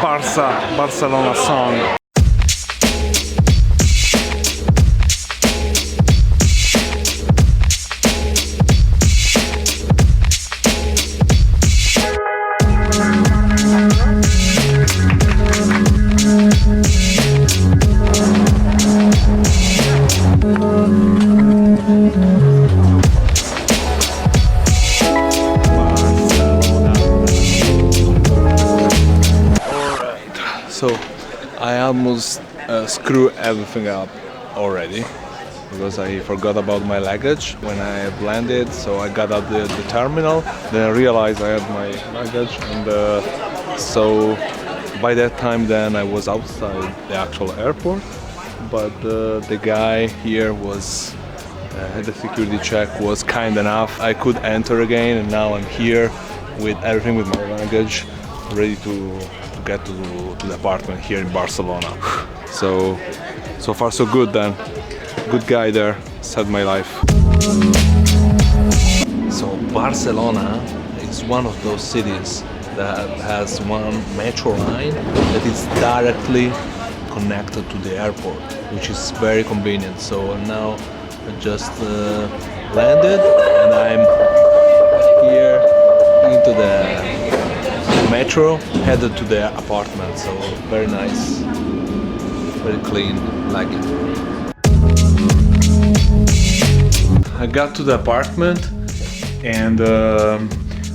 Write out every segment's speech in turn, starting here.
Barcelona song. So I almost screw everything up already because I forgot about my luggage when I landed. So I got at the terminal, then I realized I had my luggage, and so by that time then I was outside the actual airport. But the guy here was the security check was kind enough. I could enter again, and now I'm here with everything with my luggage, ready to get to the apartment here in Barcelona. So far so good then. Good guy there, saved my life. So Barcelona is one of those cities that has one metro line that is directly connected to the airport, which is very convenient. So now I just landed and I'm here into the metro, headed to the apartment. So very nice, very clean, like it. I got to the apartment and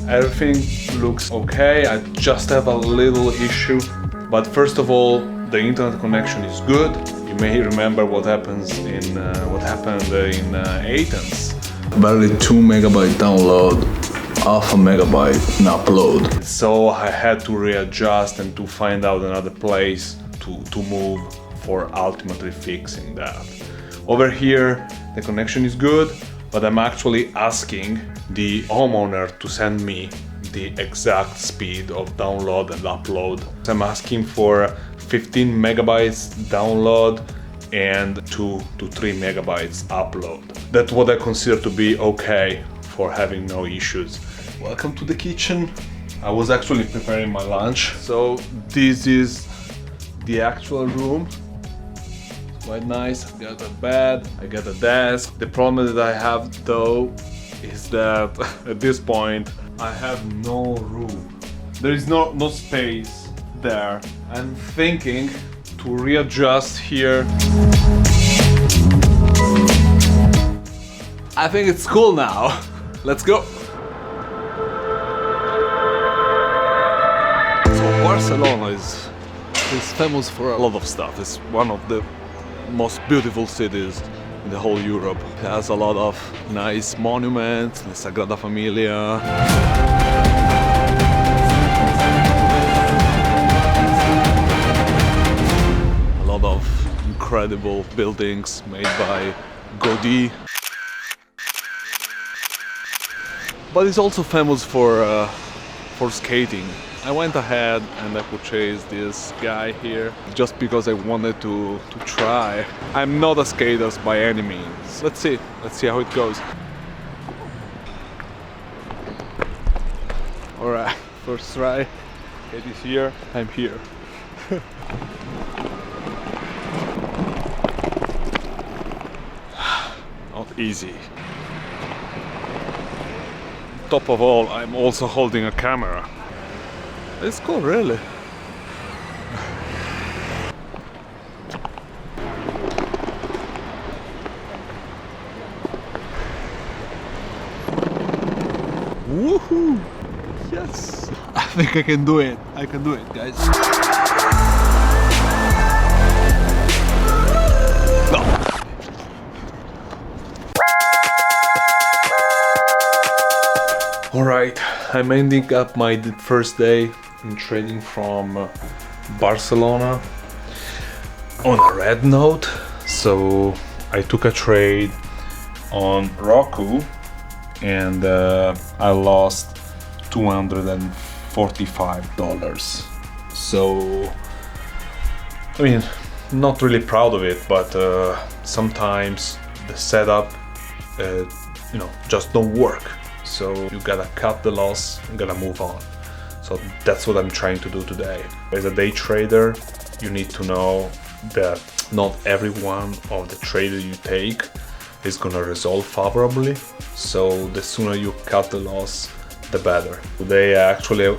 everything looks okay. I just have a little issue, but first of all, the internet connection is good. You may remember what happened in Athens. Barely 2 megabyte download, half a megabyte in upload. So I had to readjust and to find out another place to move for ultimately fixing that. Over here, the connection is good, but I'm actually asking the homeowner to send me the exact speed of download and upload. I'm asking for 15 megabytes download and 2 to 3 megabytes upload. That's what I consider to be okay for having no issues. Welcome to the kitchen. I was actually preparing my lunch. So this is the actual room. It's quite nice. I got a bed, I got a desk. The problem that I have though is that at this point I have no room. There is no space there. I'm thinking to readjust here. I think it's cool now. Let's go. So Barcelona is famous for a lot of stuff. It's one of the most beautiful cities in the whole Europe. It has a lot of nice monuments, the SAGRADA FAMILIA. A lot of incredible buildings made by Gaudi. But it's also famous for skating. I went ahead and I purchased this guy here just because I wanted to try. I'm not a skater by any means. Let's see how it goes. Alright, first try. It is here, I'm here. Not easy. Top of all, I'm also holding a camera. It's cool, really. Woohoo! Yes! I think I can do it. I can do it, guys. No. Alright, I'm ending up my first day in trading from Barcelona on a red note. So I took a trade on ROKU and I lost $245. So I mean, not really proud of it, but sometimes the setup just don't work. So you gotta cut the loss and gotta move on. So that's what I'm trying to do today. As a day trader, you need to know that not every one of the trades you take is gonna resolve favorably. So the sooner you cut the loss, the better. Today actually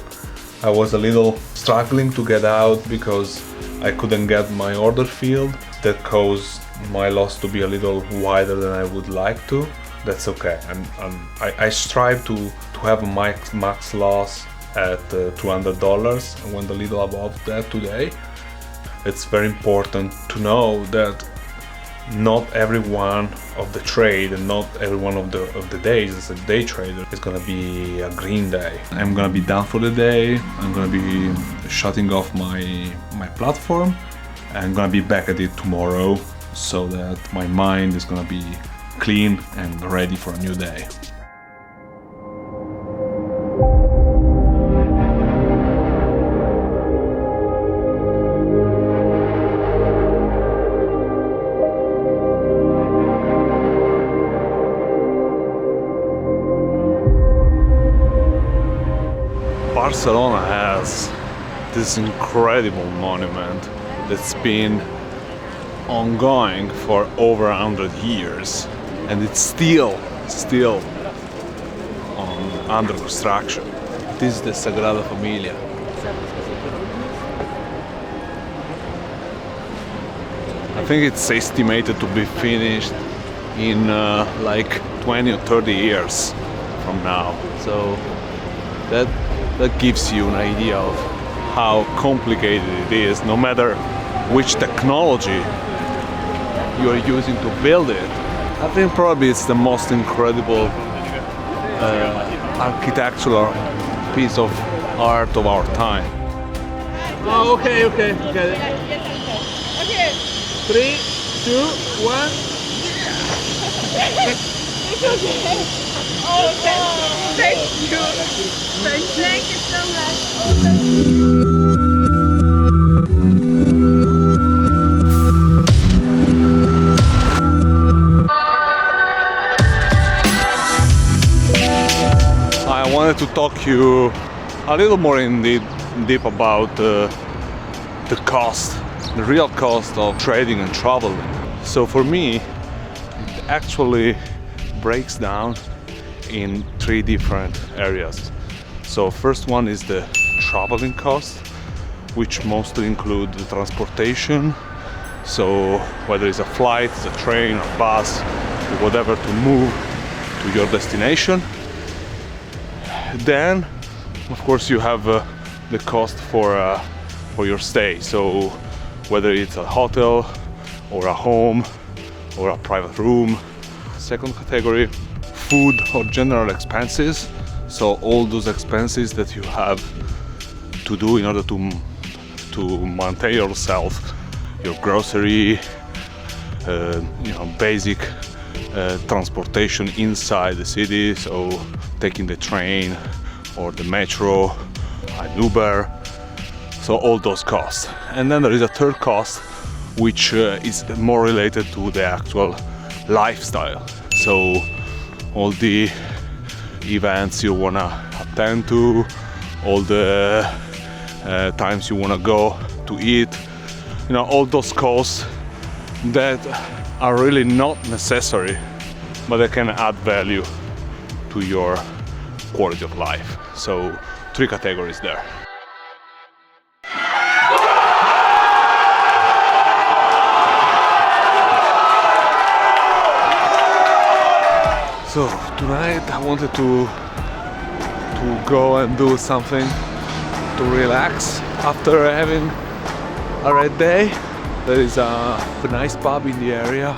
I was a little struggling to get out because I couldn't get my order filled. That caused my loss to be a little wider than I would like to. That's okay. I strive to have a max loss at $200 and went a little above that today. It's very important to know that not every one of the trade and not every one of the days as a day trader is gonna be a green day. I'm gonna be done for the day. I'm gonna be shutting off my platform. I'm gonna be back at it tomorrow so that my mind is gonna be clean and ready for a new day. Barcelona has this incredible monument that's been ongoing for over 100 years and it's still under construction. This is the Sagrada Familia. I think it's estimated to be finished in like 20 or 30 years from now. So that gives you an idea of how complicated it is, no matter which technology you are using to build it. I think probably it's the most incredible architectural piece of art of our time. Oh, okay, got it. Okay. 3, 2, 1. It's okay. Oh, thank you. Thank you so much. I wanted to talk to you a little more in deep about the cost, the real cost of trading and traveling. So for me, it actually breaks down in 3 different areas. So first one is the traveling cost, which mostly include the transportation. So whether it's a flight, it's a train, a bus, or whatever to move to your destination. Then, of course, you have the cost for your stay. So whether it's a hotel or a home or a private room. Second category, food or general expenses. So all those expenses that you have to do in order to maintain yourself, your grocery, basic transportation inside the city, so taking the train or the metro, an Uber, so all those costs. And then there is a third cost, which is more related to the actual lifestyle. So all the events you wanna attend to, all the times you wanna go to eat, all those costs that are really not necessary, but they can add value to your quality of life. So 3 categories there. So tonight I wanted to go and do something to relax after having a red day. There is a nice pub in the area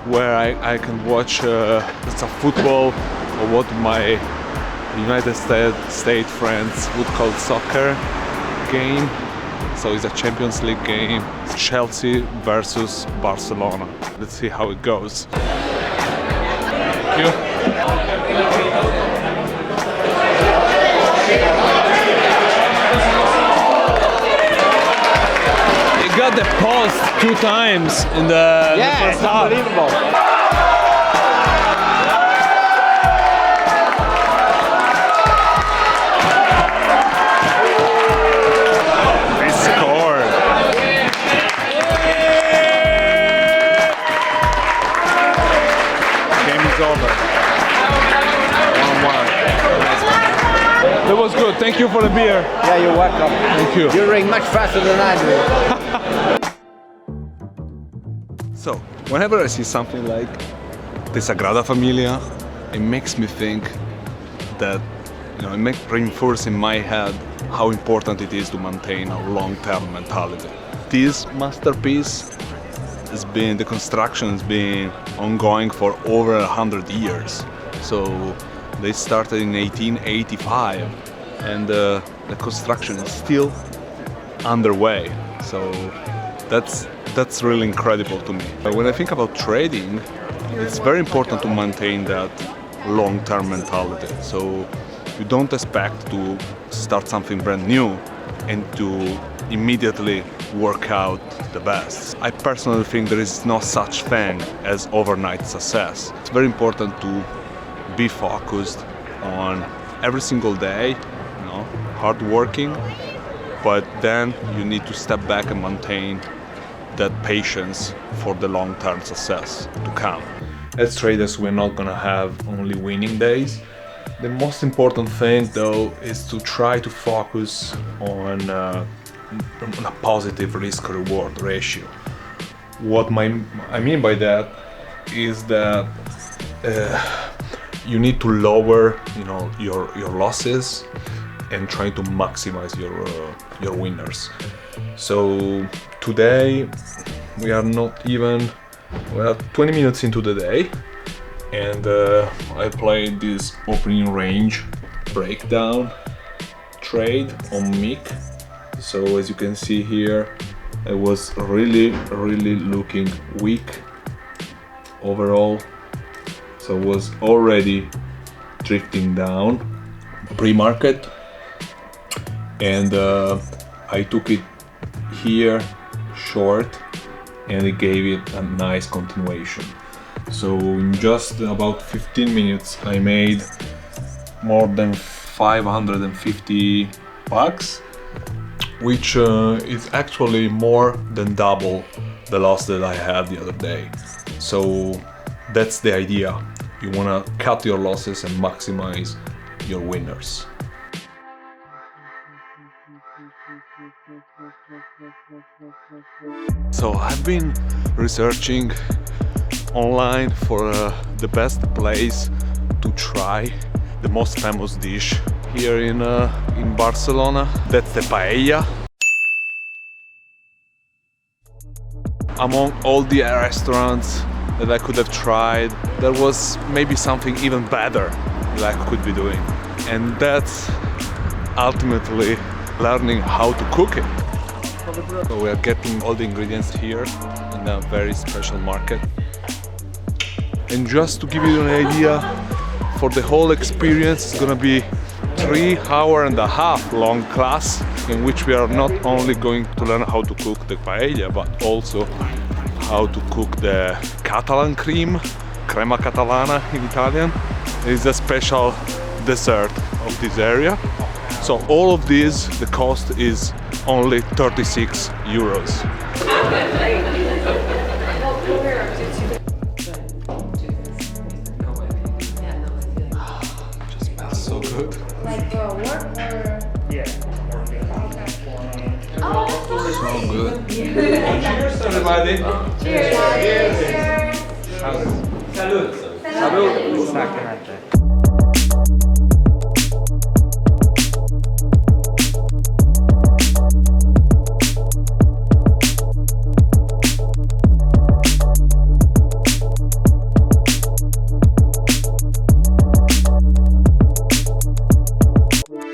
where I can watch some football or what my United States friends would call soccer game. So it's a Champions League game. It's Chelsea versus Barcelona. Let's see how it goes. Thank you. Got the post 2 times in the first half. Unbelievable. thank you for the beer. Yeah, you're welcome. Thank you. You drink much faster than I do. So, whenever I see something like the Sagrada Familia, it makes me think that, it reinforce in my head how important it is to maintain a long-term mentality. This masterpiece the construction has been ongoing for over 100 years. So they started in 1885 and the construction is still underway. So that's really incredible to me. When I think about trading, it's very important to maintain that long-term mentality. So you don't expect to start something brand new and to immediately work out the best. I personally think there is no such thing as overnight success. It's very important to be focused on every single day, hard working, but then you need to step back and maintain that patience for the long-term success to come. As traders, we're not gonna have only winning days. The most important thing though is to try to focus on a positive risk-reward ratio. What I mean by that is that you need to lower, your losses and try to maximize your winners. So today we are 20 minutes into the day, and I played this opening range breakdown trade on MIC. So as you can see here, I was really looking weak overall. So I was already drifting down pre-market, and I took it here short, and it gave it a nice continuation. So in just about 15 minutes I made more than 550 bucks, which is actually more than double the loss that I had the other day. So that's the idea. You wanna cut your losses and maximize your winners. So I've been researching online for the best place to try the most famous dish here in Barcelona. That's the paella. Among all the restaurants that I could have tried, there was maybe something even better that I could be doing, and that's ultimately learning how to cook it. So we are getting all the ingredients here in a very special market. And just to give you an idea, for the whole experience it's gonna be 3.5-hour long class in which we are not only going to learn how to cook the paella, but also how to cook the Catalan cream, CREMA CATALANA in Italian. It's a special dessert of this area. So all of this, the cost is only 36 euros. Just smells so good. Like work or? Yeah. Oh, So good. Cheers, everybody. cheers! Salud. Salud.